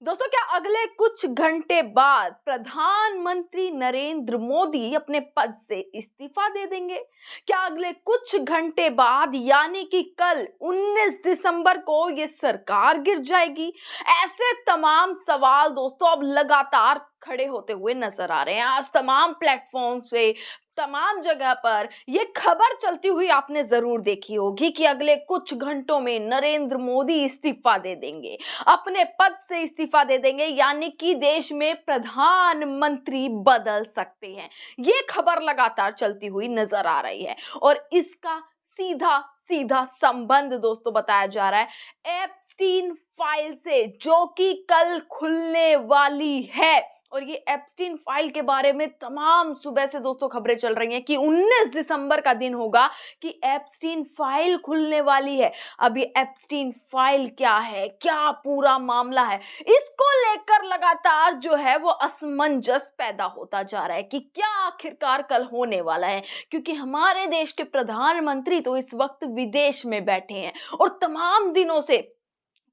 दोस्तों, क्या अगले कुछ घंटे बाद प्रधानमंत्री नरेंद्र मोदी अपने पद से इस्तीफा दे देंगे? क्या अगले कुछ घंटे बाद यानी कि कल 19 दिसंबर को ये सरकार गिर जाएगी? ऐसे तमाम सवाल दोस्तों अब लगातार खड़े होते हुए नजर आ रहे हैं। आज तमाम प्लेटफॉर्म से, तमाम जगह पर ये खबर चलती हुई आपने जरूर देखी होगी कि अगले कुछ घंटों में नरेंद्र मोदी इस्तीफा दे देंगे, अपने पद से इस्तीफा दे देंगे, यानी कि देश में प्रधानमंत्री बदल सकते हैं। ये खबर लगातार चलती हुई नजर आ रही है और इसका सीधा सीधा संबंध दोस्तों बताया जा रहा है एप्स्टीन फाइल से, जो कि कल खुलने वाली है। और ये एप्स्टीन फाइल के बारे में तमाम सुबह से दोस्तों खबरें चल रही हैं कि 19 दिसंबर का दिन होगा कि एप्स्टीन फाइल खुलने वाली है। अब ये एप्स्टीन फाइल क्या है, क्या पूरा मामला है, इसको लेकर लगातार जो है वो असमंजस पैदा होता जा रहा है कि क्या आखिरकार कल होने वाला है, क्योंकि हमारे देश के प्रधानमंत्री तो इस वक्त विदेश में बैठे हैं और तमाम दिनों से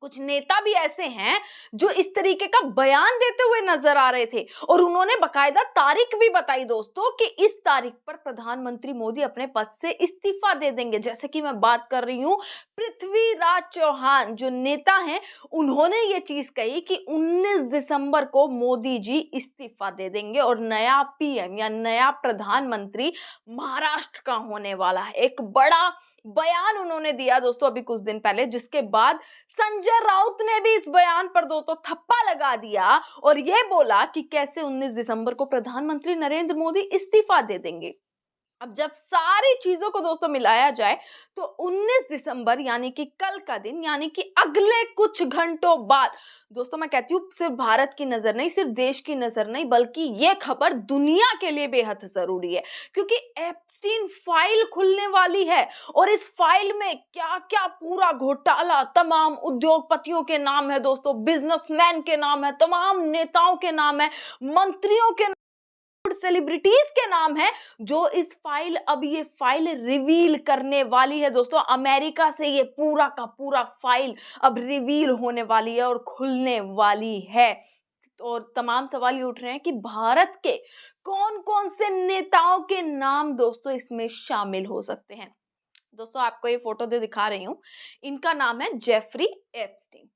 कुछ नेता भी ऐसे हैं जो इस तरीके का बयान देते हुए नजर आ रहे थे और उन्होंने बकायदा तारीख भी बताई दोस्तों कि इस तारीख पर प्रधानमंत्री मोदी अपने पद से इस्तीफा दे देंगे। जैसे कि मैं बात कर रही हूं पृथ्वीराज चौहान जो नेता हैं, उन्होंने ये चीज कही कि 19 दिसंबर को मोदी जी इस्तीफा दे देंगे और नया पीएम या नया प्रधानमंत्री महाराष्ट्र का होने वाला है। एक बड़ा बयान उन्होंने दिया दोस्तों अभी कुछ दिन पहले, जिसके बाद संजय राउत ने भी इस बयान पर दोस्तों थप्पा लगा दिया और यह बोला कि कैसे 19 दिसंबर को प्रधानमंत्री नरेंद्र मोदी इस्तीफा दे देंगे। अब जब सारी चीजों को दोस्तों मिलाया जाए तो 19 दिसंबर यानी कि कल का दिन, यानी कि अगले कुछ घंटों बाद दोस्तों, मैं कहती हूँ सिर्फ भारत की नजर नहीं, सिर्फ देश की नजर नहीं, बल्कि ये खबर दुनिया के लिए बेहद जरूरी है, क्योंकि एप्स्टीन फाइल खुलने वाली है और इस फाइल में क्या क्या पूरा घोटाला तमाम उद्योगपतियों के नाम है दोस्तों, बिजनेसमैन के नाम है, तमाम नेताओं के नाम है, मंत्रियों के सेलिब्रिटीज के नाम है, जो इस फाइल अब ये फाइल रिवील करने वाली है दोस्तों। अमेरिका से ये पूरा का पूरा फाइल अब रिवील होने वाली है और खुलने वाली है। और तमाम सवाल ये उठ रहे हैं कि भारत के कौन कौन से नेताओं के नाम दोस्तों इसमें शामिल हो सकते हैं। दोस्तों, आपको ये फोटो दे दिखा रही हूं, इनका नाम है जेफरी एप्स्टीन।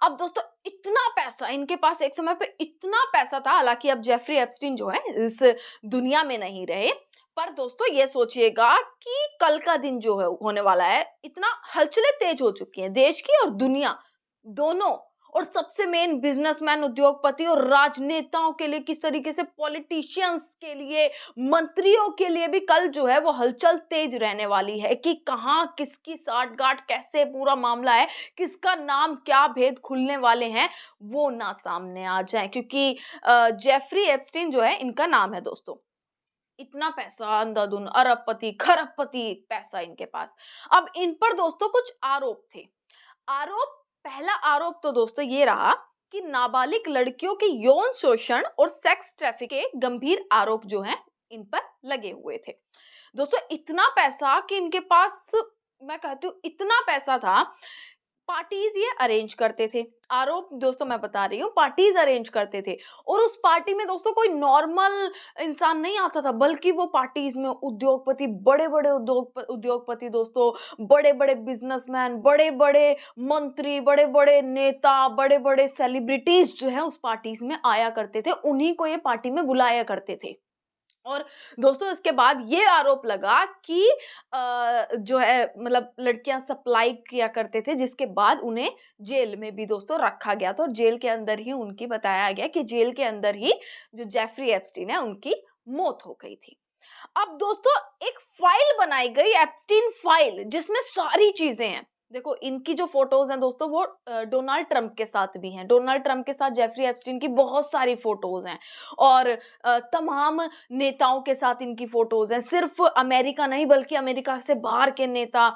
अब दोस्तों इतना पैसा इनके पास, एक समय पे इतना पैसा था, हालांकि अब जेफरी एप्स्टीन जो है इस दुनिया में नहीं रहे, पर दोस्तों ये सोचिएगा कि कल का दिन जो है होने वाला है, इतना हलचलें तेज हो चुकी हैं देश की और दुनिया दोनों, और सबसे मेन बिजनेसमैन, उद्योगपति और राजनेताओं के लिए, किस तरीके से पॉलिटिशियंस के लिए, मंत्रियों के लिए भी कल जो है वो हलचल तेज रहने वाली है कि कहां किसकी साठगांठ, कैसे पूरा मामला है, किसका नाम, क्या भेद खुलने वाले हैं, वो ना सामने आ जाए। क्योंकि जेफरी एप्स्टीन जो है इनका नाम है दोस्तों, इतना पैसा, अंधाधुन अरबपति खरबपति पैसा इनके पास। अब इन पर दोस्तों कुछ आरोप थे। आरोप, पहला आरोप तो दोस्तों ये रहा कि नाबालिग लड़कियों के यौन शोषण और सेक्स ट्रैफिक के गंभीर आरोप जो हैं इन पर लगे हुए थे। दोस्तों इतना पैसा कि इनके पास, मैं कहती हूँ इतना पैसा था, पार्टीज ये अरेंज करते थे। आरोप दोस्तों मैं बता रही हूँ, पार्टीज अरेंज करते थे और उस पार्टी में दोस्तों कोई नॉर्मल इंसान नहीं आता था, बल्कि वो पार्टीज में उद्योगपति, बड़े बड़े उद्योगपति दोस्तों, बड़े बड़े बिजनेसमैन, बड़े बड़े मंत्री, बड़े बड़े नेता, बड़े बड़े सेलिब्रिटीज जो है उस पार्टीज में आया करते थे, उन्हीं को ये पार्टी में बुलाया करते थे। और दोस्तों इसके बाद ये आरोप लगा कि जो है मतलब लड़कियां सप्लाई किया करते थे, जिसके बाद उन्हें जेल में भी दोस्तों रखा गया था और जेल के अंदर ही उनकी, बताया गया कि जेल के अंदर ही जो जेफरी एप्स्टीन है उनकी मौत हो गई थी। अब दोस्तों एक फाइल बनाई गई, एप्स्टीन फाइल, जिसमें सारी चीजें हैं। देखो इनकी जो फोटोज हैं दोस्तों वो डोनाल्ड ट्रंप के साथ भी हैं, डोनाल्ड ट्रंप के साथ जेफरी एप्स्टीन की बहुत सारी फोटोज हैं और तमाम नेताओं के साथ इनकी फोटोज हैं, सिर्फ अमेरिका नहीं बल्कि अमेरिका से बाहर के नेता,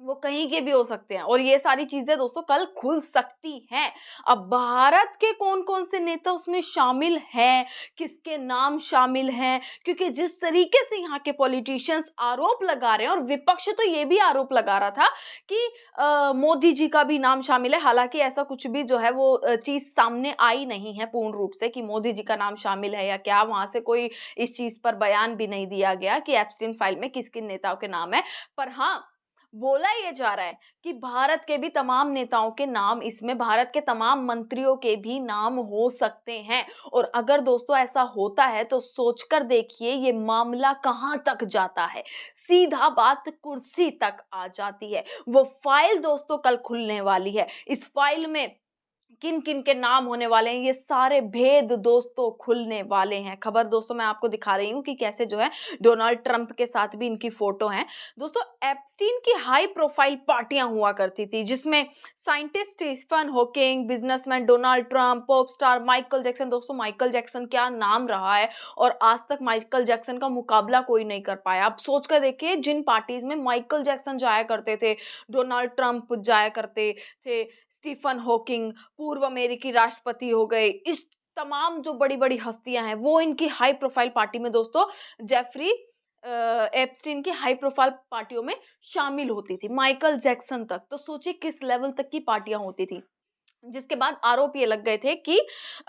वो कहीं के भी हो सकते हैं और ये सारी चीजें दोस्तों कल खुल सकती हैं। अब भारत के कौन-कौन से नेता उसमें शामिल हैं, किसके नाम शामिल हैं, क्योंकि जिस तरीके से यहाँ के पॉलिटिशियंस आरोप लगा रहे हैं और विपक्ष तो ये भी आरोप लगा रहा था कि मोदी जी का भी नाम शामिल है। हालांकि ऐसा कुछ भी जो है वो चीज सामने आई नहीं है पूर्ण रूप से कि मोदी जी का नाम शामिल है या क्या, वहां से कोई इस चीज पर बयान भी नहीं दिया गया कि एप्स्टीन फाइल में किस किन नेताओं के नाम है। पर हाँ, बोला ये जा रहा है कि भारत के भी तमाम नेताओं के नाम इसमें, भारत के तमाम मंत्रियों के भी नाम हो सकते हैं। और अगर दोस्तों ऐसा होता है तो सोचकर देखिए ये मामला कहां तक जाता है, सीधा बात कुर्सी तक आ जाती है। वो फाइल दोस्तों कल खुलने वाली है। इस फाइल में किन किन के नाम होने वाले हैं, ये सारे भेद दोस्तों खुलने वाले हैं। खबर दोस्तों मैं आपको दिखा रही हूँ कि कैसे जो है डोनाल्ड ट्रंप के साथ भी इनकी फोटो है। दोस्तों एप्स्टीन की हाई प्रोफाइल पार्टियां हुआ करती थी जिसमें scientist Stephen Hawking, businessman Donald Trump, pop star Michael Jackson. दोस्तों माइकल जैक्सन क्या नाम रहा है और आज तक माइकल जैक्सन का मुकाबला कोई नहीं कर पाया। अब सोच कर देखिए जिन पार्टीज में माइकल जैक्सन जाया करते थे, डोनाल्ड ट्रंप जाया करते थे, स्टीफन हॉकिंग पूर्व अमेरिकी राष्ट्रपति हो गए, इस तमाम जो बड़ी बड़ी हस्तियां हैं वो इनकी हाई प्रोफाइल पार्टी में दोस्तों जेफरी एप्स्टीन की हाई प्रोफाइल पार्टियों में शामिल होती थी, माइकल जैक्सन तक। तो सोचिए किस लेवल तक की पार्टियां होती थी। जिसके बाद आरोप ये लग गए थे कि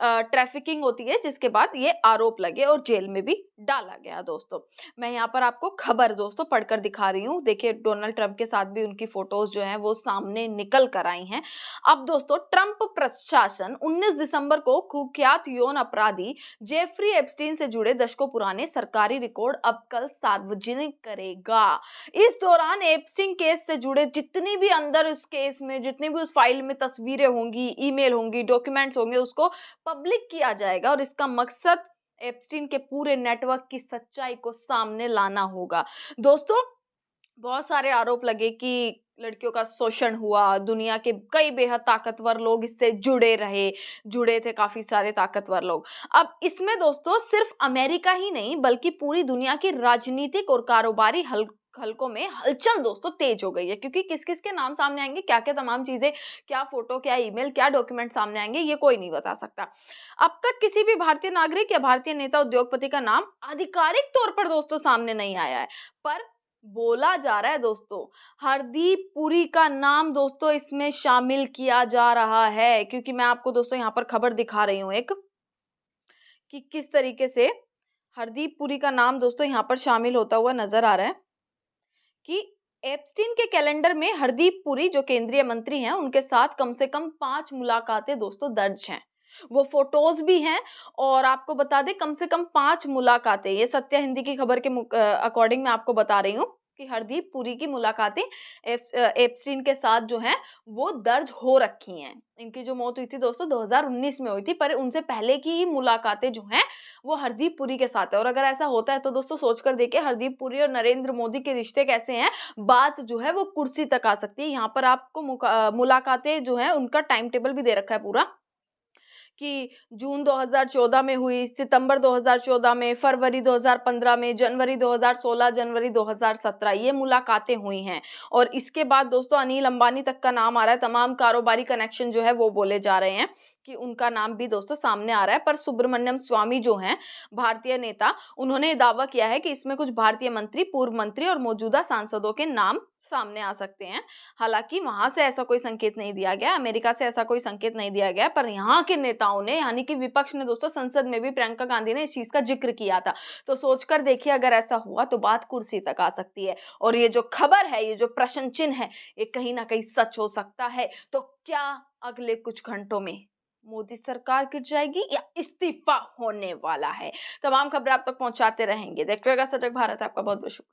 ट्रैफिकिंग होती है, जिसके बाद ये आरोप लगे और जेल में भी डाला गया। दोस्तों मैं यहाँ पर आपको खबर दोस्तों पढ़कर दिखा रही हूँ। देखिए डोनाल्ड ट्रंप के साथ भी उनकी फोटोज जो हैं वो सामने निकल कर आई हैं। अब दोस्तों ट्रंप प्रशासन 19 दिसंबर को कुख्यात यौन अपराधी जेफरी एप्स्टीन से जुड़े दशकों पुराने सरकारी रिकॉर्ड अब कल सार्वजनिक करेगा। इस दौरान एप्स्टीन केस से जुड़े जितनी भी अंदर उस केस में जितनी भी उस फाइल में तस्वीरें होंगी, ईमेल होंगी, डॉक्यूमेंट्स होंगे, उसको पब्लिक किया जाएगा और इसका मकसद एप्स्टीन के पूरे नेटवर्क की सच्चाई को सामने लाना होगा। दोस्तों बहुत सारे आरोप लगे कि लड़कियों का शोषण हुआ, दुनिया के कई बेहद ताकतवर लोग इससे जुड़े थे काफी सारे ताकतवर लोग। अब इसमें दोस्तों सिर्फ अमेरिका ही नहीं बल्कि पूरी दुनिया की राजनीतिक और कारोबारी हलकों में हलचल दोस्तों तेज हो गई है, क्योंकि किस किस के नाम सामने आएंगे, क्या क्या तमाम चीजें, क्या फोटो, क्या ईमेल, क्या डॉक्यूमेंट सामने आएंगे, ये कोई नहीं बता सकता। अब तक किसी भी भारतीय नागरिक या भारतीय नेता उद्योगपति का नाम आधिकारिक तौर पर दोस्तों सामने नहीं आया है, पर बोला जा रहा है दोस्तों हरदीप पुरी का नाम दोस्तों इसमें शामिल किया जा रहा है। क्योंकि मैं आपको दोस्तों यहाँ पर खबर दिखा रही हूँ एक कि किस तरीके से हरदीप पुरी का नाम दोस्तों यहाँ पर शामिल होता हुआ नजर आ रहा है कि एप्स्टीन के कैलेंडर में हरदीप पुरी जो केंद्रीय मंत्री हैं उनके साथ कम से कम 5 मुलाकातें दोस्तों दर्ज हैं। वो फोटोज भी हैं और आपको बता दें कम से कम 5 मुलाकातें, ये सत्य हिंदी की खबर के अकॉर्डिंग मैं आपको बता रही हूँ कि हरदीप पुरी की मुलाकातें एप्स्टीन के साथ जो हैं वो दर्ज हो रखी हैं। इनकी जो मौत हुई थी दोस्तों 2019 में हुई थी, पर उनसे पहले की ही मुलाकातें जो हैं वो हरदीप पुरी के साथ है। और अगर ऐसा होता है तो दोस्तों सोचकर देखिए हरदीप पुरी और नरेंद्र मोदी के रिश्ते कैसे हैं, बात जो है वो कुर्सी तक आ सकती है। यहाँ पर आपको मुलाकातें जो है उनका टाइम टेबल भी दे रखा है पूरा कि जून 2014 में हुई, सितंबर 2014 में, फरवरी 2015 में, जनवरी 2016, जनवरी 2017 ये मुलाकातें हुई हैं। और इसके बाद दोस्तों अनिल अंबानी तक का नाम आ रहा है, तमाम कारोबारी कनेक्शन जो है वो बोले जा रहे हैं कि उनका नाम भी दोस्तों सामने आ रहा है। पर सुब्रमण्यम स्वामी जो हैं भारतीय नेता, उन्होंने दावा किया है कि इसमें कुछ भारतीय मंत्री, पूर्व मंत्री और मौजूदा सांसदों के नाम सामने आ सकते हैं। हालांकि वहां से ऐसा कोई संकेत नहीं दिया गया, अमेरिका से ऐसा कोई संकेत नहीं दिया गया, पर यहाँ के नेताओं ने यानी कि विपक्ष ने दोस्तों संसद में भी प्रियंका गांधी ने इस चीज का जिक्र किया था। तो सोचकर देखिए अगर ऐसा हुआ तो बात कुर्सी तक आ सकती है। और ये जो खबर है, ये जो प्रश्न चिन्ह है, ये कहीं ना कहीं सच हो सकता है। तो क्या अगले कुछ घंटों में मोदी सरकार गिर जाएगी या इस्तीफा होने वाला है? तमाम खबरें आप तक पहुंचाते रहेंगे। देखते रहिएगा सजग भारत। आपका बहुत बहुत शुक्रिया।